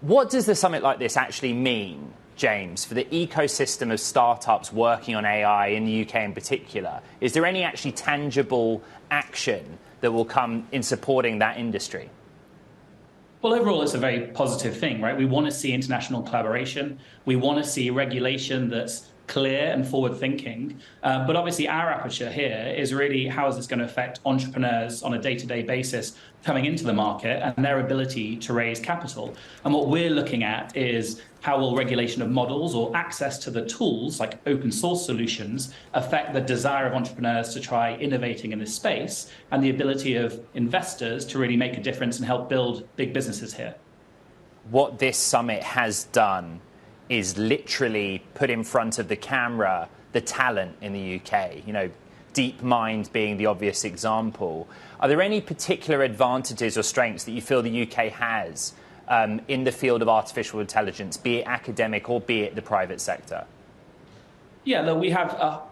What does the summit like this actually mean, James, for the ecosystem of startups working on AI in the UK in particular? Is there any actually tangible action that will come in supporting that industry? Well, overall, it's a very positive thing, right? We want to see international collaboration. We want to see regulation that's clear and forward-thinking. But obviously, our aperture here is really how is this going to affect entrepreneurs on a day-to-day basis coming into the market and their ability to raise capital. And what we're looking at is how will regulation of models or access to the tools like open source solutions affect the desire of entrepreneurs to try innovating in this space and the ability of investors to really make a difference and help build big businesses here. What this summit has done is literally put in front of the camera the talent in the UK, DeepMind being the obvious example. Are there any particular advantages or strengths that you feel the UK has in the field of artificial intelligence, be it academic or be it the private sector? Yeah, look, we have a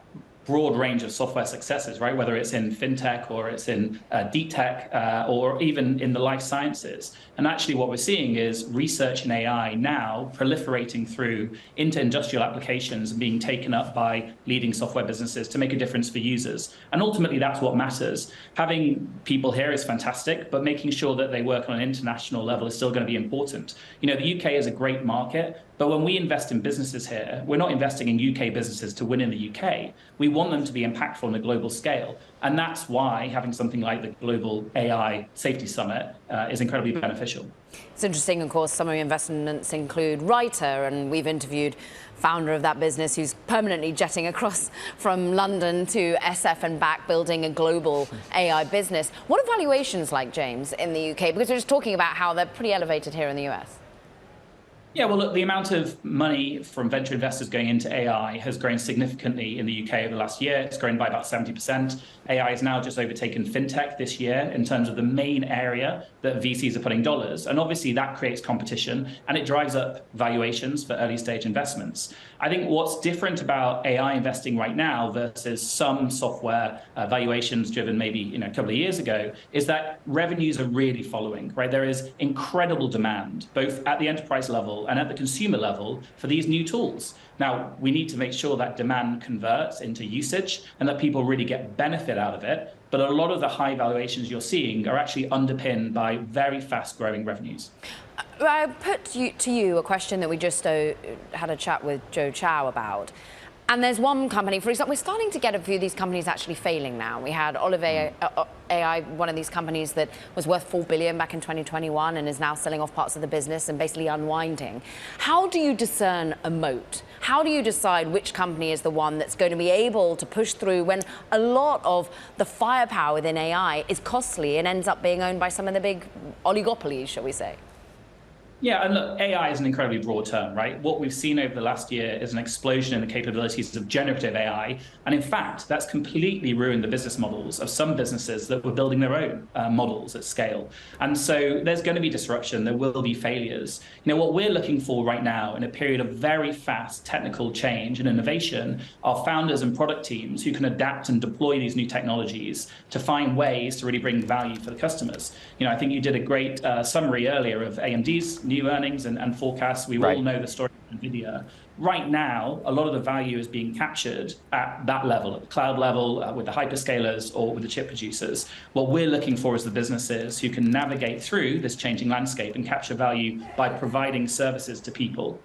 broad range of software successes, right? Whether it's in fintech or it's in deep tech or even in the life sciences. And actually what we're seeing is research in AI now proliferating through into industrial applications and being taken up by leading software businesses to make a difference for users. And ultimately, that's what matters. Having people here is fantastic, but making sure that they work on an international level is still going to be important. The UK is a great market, but when we invest in businesses here, we're not investing in UK businesses to win in the UK. We want them to be impactful on a global scale. And that's why having something like the Global AI Safety Summit is incredibly beneficial. It's interesting, of course, some of your investments include Writer, and we've interviewed founder of that business who's permanently jetting across from London to SF and back, building a global AI business. What are valuations like, James, in the UK? Because we're just talking about how they're pretty elevated here in the US. Yeah, well, look, the amount of money from venture investors going into AI has grown significantly in the UK over the last year. It's grown by about 70%. AI has now just overtaken fintech this year in terms of the main area that VCs are putting dollars. And obviously that creates competition and it drives up valuations for early stage investments. I think what's different about AI investing right now versus some software valuations driven maybe a couple of years ago is that revenues are really following, right? There is incredible demand, both at the enterprise level and at the consumer level for these new tools. Now, we need to make sure that demand converts into usage and that people really get benefit out of it. But a lot of the high valuations you're seeing are actually underpinned by very fast growing revenues. I put to you a question that we just had a chat with Joe Chow about. And there's one company, for example, we're starting to get a few of these companies actually failing now. We had Olive AI, one of these companies that was worth $4 billion back in 2021 and is now selling off parts of the business and basically unwinding. How do you discern a moat? How do you decide which company is the one that's going to be able to push through when a lot of the firepower within AI is costly and ends up being owned by some of the big oligopolies, shall we say? Yeah, and look, AI is an incredibly broad term, right? What we've seen over the last year is an explosion in the capabilities of generative AI. And in fact, that's completely ruined the business models of some businesses that were building their own models at scale. And so there's going to be disruption. There will be failures. What we're looking for right now in a period of very fast technical change and innovation are founders and product teams who can adapt and deploy these new technologies to find ways to really bring value for the customers. I think you did a great summary earlier of AMD's new earnings and forecasts. We all know the story of NVIDIA. Right now, a lot of the value is being captured at that level, at the cloud level, with the hyperscalers or with the chip producers. What we're looking for is the businesses who can navigate through this changing landscape and capture value by providing services to people.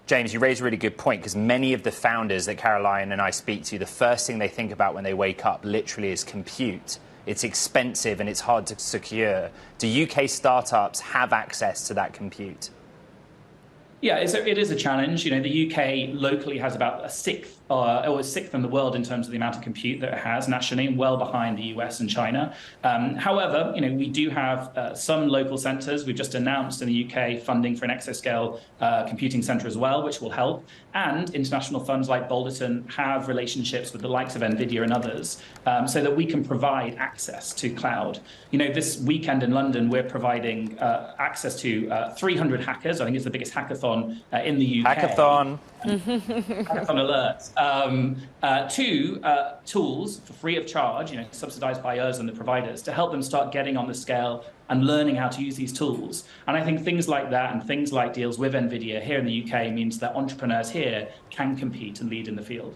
James, you raise a really good point, because many of the founders that Caroline and I speak to, the first thing they think about when they wake up literally is compute. It's expensive and it's hard to secure. Do UK startups have access to that compute? Yeah, it is a challenge. The UK locally has about a sixth in the world in terms of the amount of compute that it has nationally, well behind the US and China. However, we do have some local centres. We've just announced in the UK funding for an exascale computing centre as well, which will help. And international funds like Balderton have relationships with the likes of NVIDIA and others so that we can provide access to cloud. This weekend in London, we're providing access to 300 hackers. I think it's the biggest hackathon hackathon in the UK. Hackathon. Hackathon alerts. Two tools for free of charge, subsidized by us and the providers, to help them start getting on the scale and learning how to use these tools. And I think things like that and things like deals with NVIDIA here in the UK means that entrepreneurs here can compete and lead in the field.